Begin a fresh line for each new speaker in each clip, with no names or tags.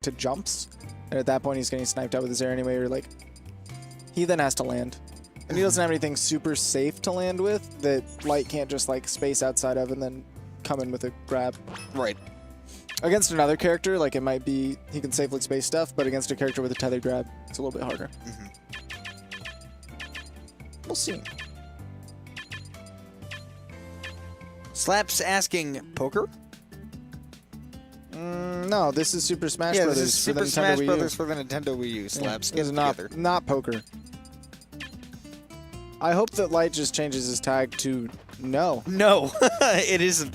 to jumps. And at that point, he's getting sniped out with his air anyway, or like, he then has to land. And he doesn't have anything super safe to land with that Light can't just like space outside of and then come in with a grab.
Right.
Against another character, like it might be, he can safely space stuff, but against a character with a tethered grab, it's a little bit harder. We'll see.
Slaps asking, poker?
No, this is Super Smash Brothers.
This is Super Smash Brothers for the Nintendo Wii U. Slaps,
get together. Not poker. I hope that Light just changes his tag to no.
No, it isn't.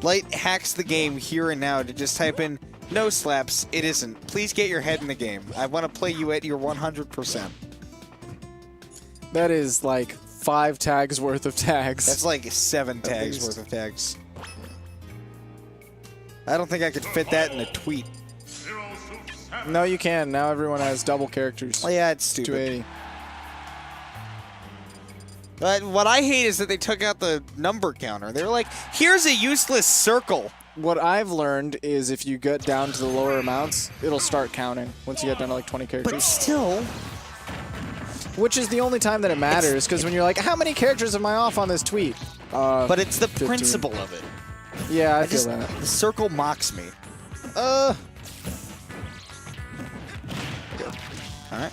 Light hacks the game here and now to just type in, no Slaps, it isn't. Please get your head in the game. I want to play you at your 100%.
That is like 5 tags worth of tags.
That's like 7 tags worth of tags. I don't think I could fit that in a tweet.
No, you can. Now everyone has double characters.
Oh, yeah, it's stupid.
280.
But what I hate is that they took out the number counter. They were like, here's a useless circle.
What I've learned is if you get down to the lower amounts, it'll start counting once you get down to like 20 characters.
But still.
Which is the only time that it matters, because when you're like, how many characters am I off on this tweet?
But it's the
15.
principle of it.
Yeah, I feel that.
The circle mocks me.
All
right.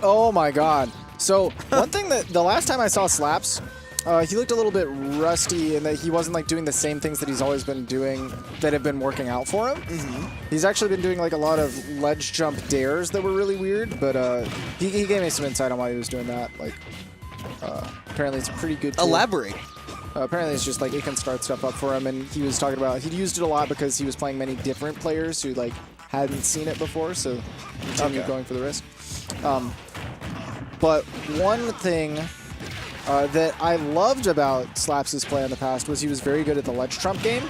Oh my god. So one thing that the last time I saw Slaps, he looked a little bit rusty in that he wasn't like doing the same things that he's always been doing that have been working out for him. He's actually been doing like a lot of ledge jump dares that were really weird, but he gave me some insight on why he was doing that. Like apparently it's pretty good.
Elaborate.
Apparently it's just like it can start stuff up for him, and he was talking about he'd used it a lot because he was playing many different players who like hadn't seen it before, so he continued going for the risk. But one thing that I loved about Slaps' play in the past was he was very good at the ledge trump game,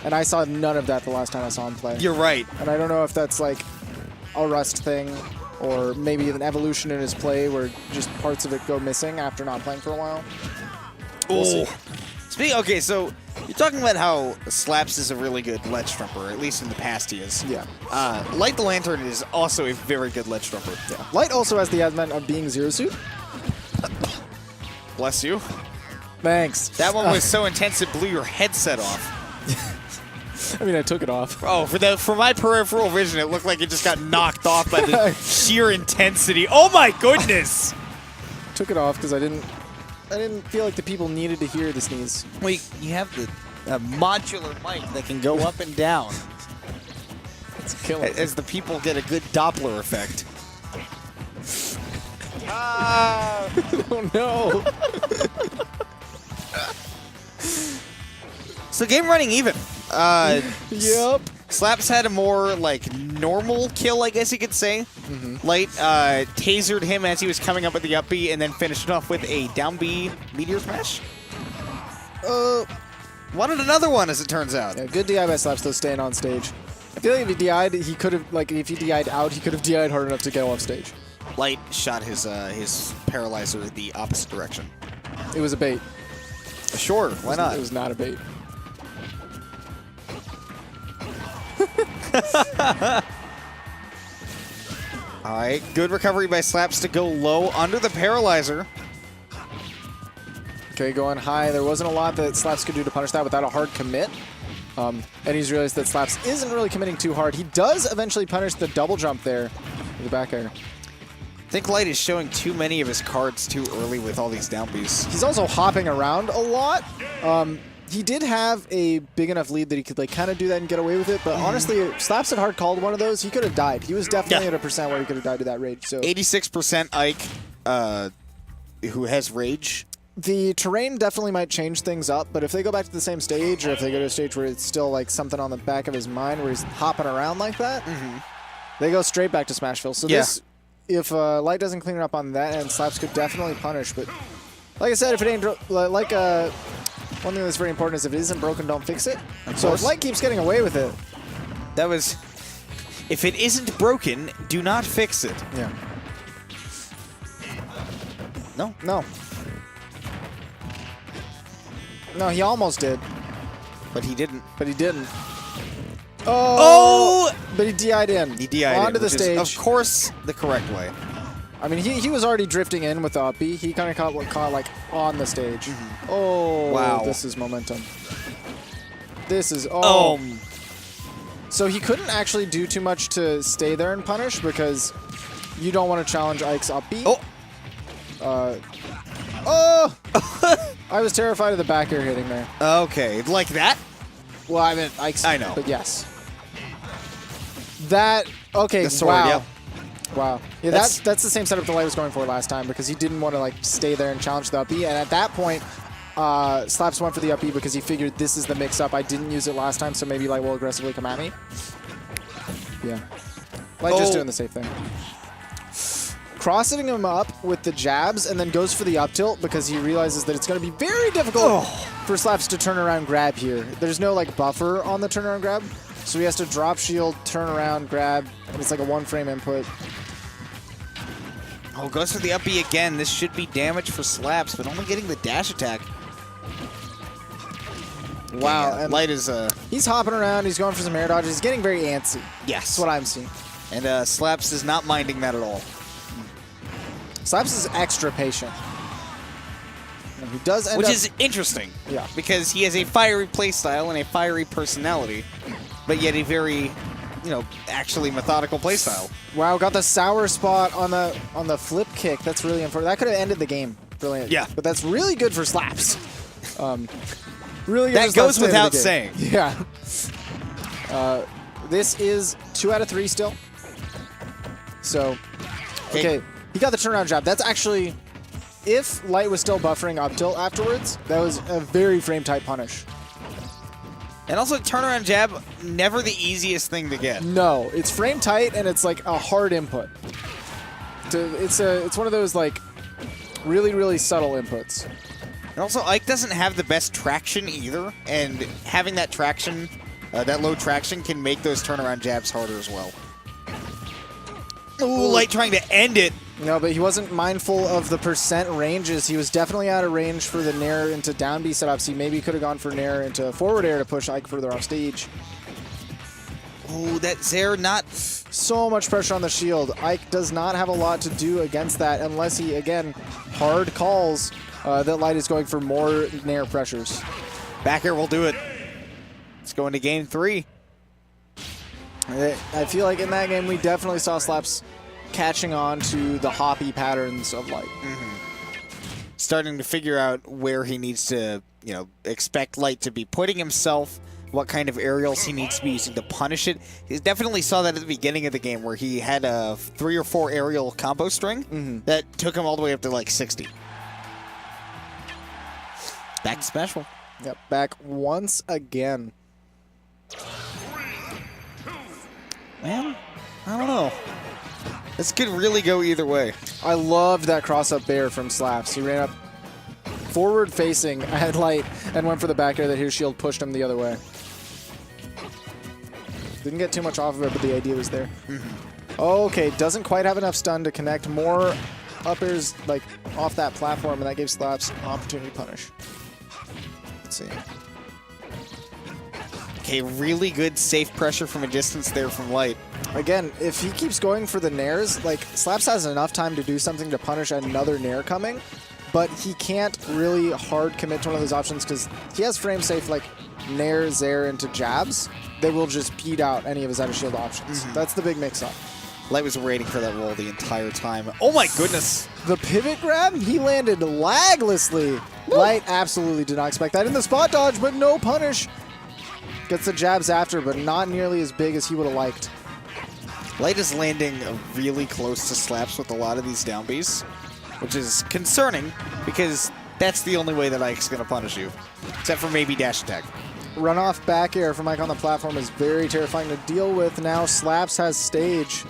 and I saw none of that the last time I saw him play.
You're right.
And I don't know if that's like a rust thing or maybe an evolution in his play where just parts of it go missing after not playing for a while. We'll see.
Okay, so you're talking about how Slaps is a really good ledge trumper, at least in the past he is.
Yeah.
Light the Lantern is also a very good ledge trumper.
Yeah. Light also has the advent of being Zero Suit.
Bless you.
Thanks.
That one was so intense it blew your headset off.
I mean, I took it off.
Oh, for my peripheral vision, it looked like it just got knocked off by the sheer intensity. Oh my goodness!
Took it off because I didn't feel like the people needed to hear the sneeze.
Wait, you have the modular mic that can go up and down.
It's killing.
As the people get a good Doppler effect.
Oh no!
So game running even.
Yep.
Slaps had a more like normal kill, I guess you could say. Light tasered him as he was coming up with the up B and then finished it off with a down B meteor smash. Wanted another one, as it turns out.
Yeah, good DI by Slaps though, staying on stage. I feel like if he DI'd, he could have if he DI'd out, he could have DI'd hard enough to get off stage.
Light shot his paralyzer the opposite direction.
It was a bait.
Sure, why not?
It was not a bait.
All right, good recovery by Slaps to go low under the paralyzer.
Okay, going high. There wasn't a lot that Slaps could do to punish that without a hard commit. And he's realized that Slaps isn't really committing too hard. He does eventually punish the double jump there with the back air.
I think Light is showing too many of his cards too early with all these down Bs.
He's also hopping around a lot. He did have a big enough lead that he could like kind of do that and get away with it. But honestly, Slaps had hard called one of those. He could have died. He was definitely at a percent where he could have died to that rage. So
86% Ike, who has rage.
The terrain definitely might change things up, but if they go back to the same stage, or if they go to a stage where it's still like something on the back of his mind where he's hopping around like that, they go straight back to Smashville. So this, if Light doesn't clean it up on that end, Slaps could definitely punish. But like I said, if it ain't like one thing that's very important is if it isn't broken, don't fix it. So if Light keeps getting away with it,
that was. If it isn't broken, do not fix it.
Yeah.
No.
No. No, he almost did.
But he didn't.
But he didn't.
Oh!
But he DI'd in.
He DI'd
onto
in,
the stage.
Of course, the correct way.
I mean, he was already drifting in with the up B. He kind of caught like on the stage. Oh,
wow.
This is momentum. This is So he couldn't actually do too much to stay there and punish because you don't want to challenge Ike's up B. I was terrified of the back air hitting there.
Okay, like that?
Well, I meant Ike's.
I know.
But yes. That, okay,
The sword,
wow.
yep.
Wow. Yeah, that's the same setup the Light was going for last time because he didn't want to like stay there and challenge the up B. And at that point, Slaps went for the up B because he figured this is the mix-up. I didn't use it last time, so maybe Light will aggressively come at me. Yeah. Light just doing the safe thing. Cross-hitting him up with the jabs and then goes for the up tilt because he realizes that it's going to be very difficult for Slaps to turn around grab here. There's no like buffer on the turnaround grab, so he has to drop shield, turn around, grab, and it's like a one-frame input.
Oh, goes for the up B again. This should be damage for Slaps, but only getting the dash attack.
Wow.
Yeah,
and
Light is...
he's hopping around. He's going for some air dodges. He's getting very antsy.
Yes.
That's what I'm seeing.
And Slaps is not minding that at all.
Slaps is extra patient. And he does end
Which
up...
is interesting.
Yeah.
Because he has a fiery playstyle and a fiery personality, but yet a very, you know, actually methodical playstyle.
Wow, got the sour spot on the flip kick. That's really unfortunate. That could have ended the game. Brilliant.
Yeah.
But that's really good for Slaps. Really good
That
for Slaps
goes
to end the
without
game.
saying.
Yeah. This is 2 out of 3 still. So, okay. He got the turnaround jab. That's actually, if Light was still buffering up tilt afterwards, that was a very frame-tight punish.
And also, turnaround jab, never the easiest thing to get.
No, it's frame-tight, and it's like a hard input. It's one of those, like, really, really subtle inputs.
And also, Ike doesn't have the best traction either, and having that traction, that low traction, can make those turnaround jabs harder as well. Ooh, Light trying to end it.
No, but he wasn't mindful of the percent ranges. He was definitely out of range for the nair into down B setups. He maybe could have gone for nair into forward air to push Ike further off stage.
Ooh, that Zare not...
So much pressure on the shield. Ike does not have a lot to do against that unless he, again, hard calls that Light is going for more nair pressures.
Back air will do it. Let's go into game 3.
I feel like in that game we definitely saw Slaps catching on to the hoppy patterns of Light.
Starting to figure out where he needs to, you know, expect Light to be putting himself, what kind of aerials he needs to be using to punish it. He definitely saw that at the beginning of the game where he had a 3 or 4 aerial combo string that took him all the way up to like 60. Back to special.
Yep, back once again.
Man, I don't know. This could really go either way.
I loved that cross-up bear from Slaps. He ran up forward-facing at Light and went for the back air that his shield pushed him the other way. Didn't get too much off of it, but the idea was there. Okay, doesn't quite have enough stun to connect. More up airs like off that platform, and that gave Slaps an opportunity to punish. Let's see.
Okay, really good safe pressure from a distance there from Light.
Again, if he keeps going for the nairs, like, Slaps has enough time to do something to punish another nair coming, but he can't really hard commit to one of those options because he has frame safe, like, nair, zair into jabs. They will just beat out any of his out of shield options. That's the big mix-up.
Light was waiting for that roll the entire time. Oh my goodness!
The pivot grab, he landed laglessly. Light absolutely did not expect that in the spot dodge, but no punish. Gets the jabs after, but not nearly as big as he would have liked.
Light is landing really close to Slaps with a lot of these down Bs, which is concerning because that's the only way that Ike's going to punish you, except for maybe dash attack.
Runoff back air from Ike on the platform is very terrifying to deal with. Now Slaps has stage.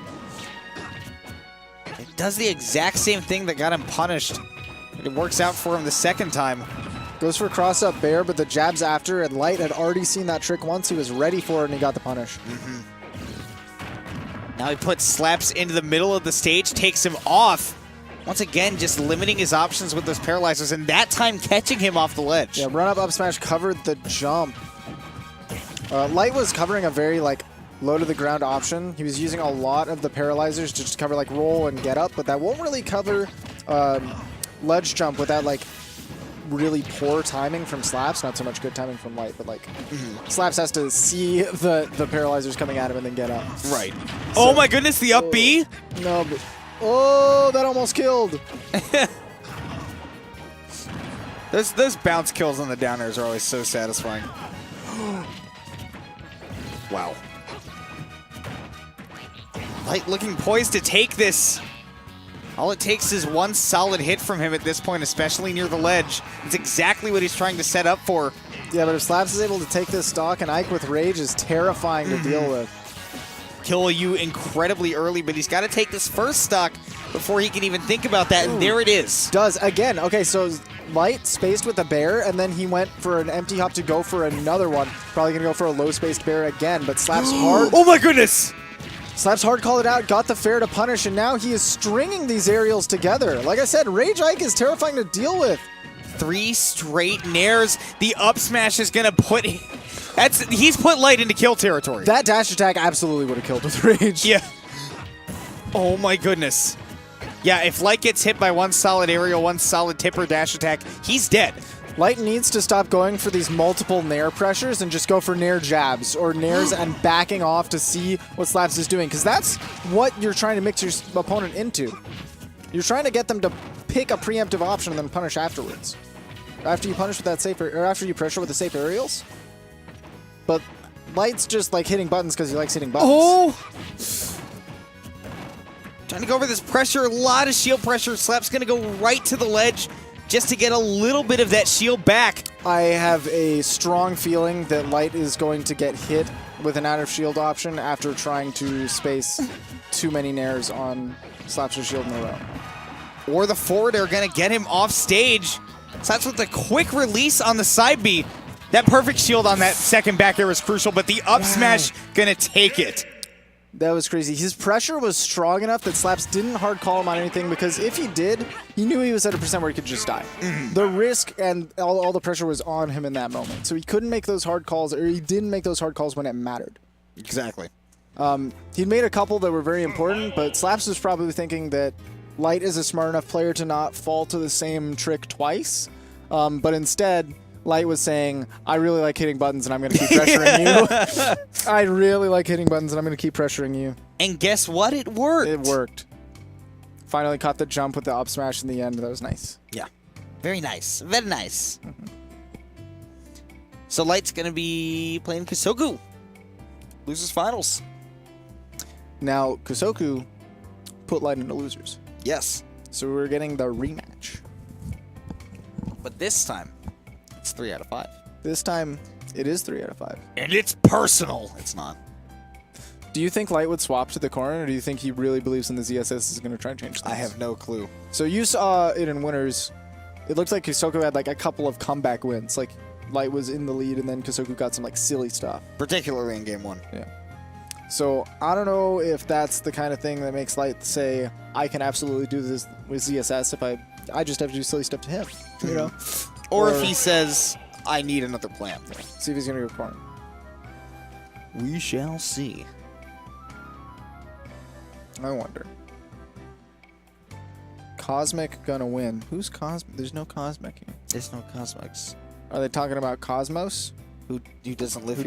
It does the exact same thing that got him punished. It works out for him the second time.
Goes for cross-up bear, but the jabs after, and Light had already seen that trick once. He was ready for it, and he got the punish.
Now he puts Slaps into the middle of the stage, takes him off. Once again, just limiting his options with those paralyzers, and that time catching him off the ledge.
Yeah, run-up, up smash covered the jump. Light was covering a very like low to the ground option. He was using a lot of the paralyzers to just cover like roll and get up, but that won't really cover ledge jump with that like really poor timing from Slaps. Not so much good timing from Light, but like Slaps has to see the paralyzers coming at him and then get up.
Right.
So,
oh my goodness, the up B?
No, but, oh, that almost killed.
Those bounce kills on the downers are always so satisfying. Wow. Light looking poised to take this. All it takes is one solid hit from him at this point, especially near the ledge. It's exactly what he's trying to set up for.
Yeah, but if Slaps is able to take this stock, and Ike with Rage is terrifying to deal with.
Kill you incredibly early, but he's got to take this first stock before he can even think about that, and there it is.
Does, again, okay, so Light spaced with a bear, and then he went for an empty hop to go for another one. Probably going to go for a low-spaced bear again, but Slaps hard.
Oh my goodness!
Slaps hard called it out, got the fair to punish, and now he is stringing these aerials together. Like I said, Rage Ike is terrifying to deal with.
3 straight nairs. The up smash is going to put... He's put Light into kill territory.
That dash attack absolutely would have killed with Rage.
Yeah. Oh my goodness. Yeah, if Light gets hit by one solid aerial, one solid tipper dash attack, he's dead.
Light needs to stop going for these multiple nair pressures and just go for nair jabs or nairs and backing off to see what Slaps is doing, because that's what you're trying to mix your opponent into. You're trying to get them to pick a preemptive option and then punish afterwards. After you punish with that safe, or after you pressure with the safe aerials. But Light's just like hitting buttons because he likes hitting buttons.
Oh! Trying to go over this pressure, a lot of shield pressure. Slap's going to go right to the ledge just to get a little bit of that shield back.
I have a strong feeling that Light is going to get hit with an out of shield option after trying to space too many nairs on Slaps or shield in a row.
Or the forward are going to get him off stage. Slaps with a quick release on the side B. That perfect shield on that second back air was crucial, but the up smash going to take it.
That was crazy. His pressure was strong enough that Slaps didn't hard call him on anything, because if he did, he knew he was at a percent where he could just die. The risk and all the pressure was on him in that moment. So he couldn't make those hard calls, or he didn't make those hard calls when it mattered.
Exactly.
He'd made a couple that were very important, but Slaps was probably thinking that Light is a smart enough player to not fall to the same trick twice. But instead, Light was saying, I really like hitting buttons and I'm going to keep pressuring you. I really like hitting buttons and I'm going to keep pressuring you.
And guess what? It worked.
It worked. Finally caught the jump with the up smash in the end. That was nice.
Yeah. Very nice. Very nice. So Light's going to be playing Kusoku. Losers finals.
Now, Kusoku put Light into losers.
Yes.
So we're getting the rematch.
But this time, it's 3 out of 5.
This time, it is 3 out of 5.
And it's personal. It's not.
Do you think Light would swap to the corner, or do you think he really believes in the ZSS is going to try and change things?
I have no clue.
So you saw it in winners. It looked like Kusoku had like a couple of comeback wins. Like Light was in the lead, and then Kusoku got some like silly stuff.
Particularly in game 1.
Yeah. So I don't know if that's the kind of thing that makes Light say, I can absolutely do this with ZSS if I just have to do silly stuff to him, you know?
Or if he says, I need another plan.
See if he's going to go corner.
We shall see.
I wonder. Cosmic gonna win. Who's Cosmic? There's no Cosmic here.
There's no Cosmics.
Are they talking about Cosmos?
Who doesn't live here?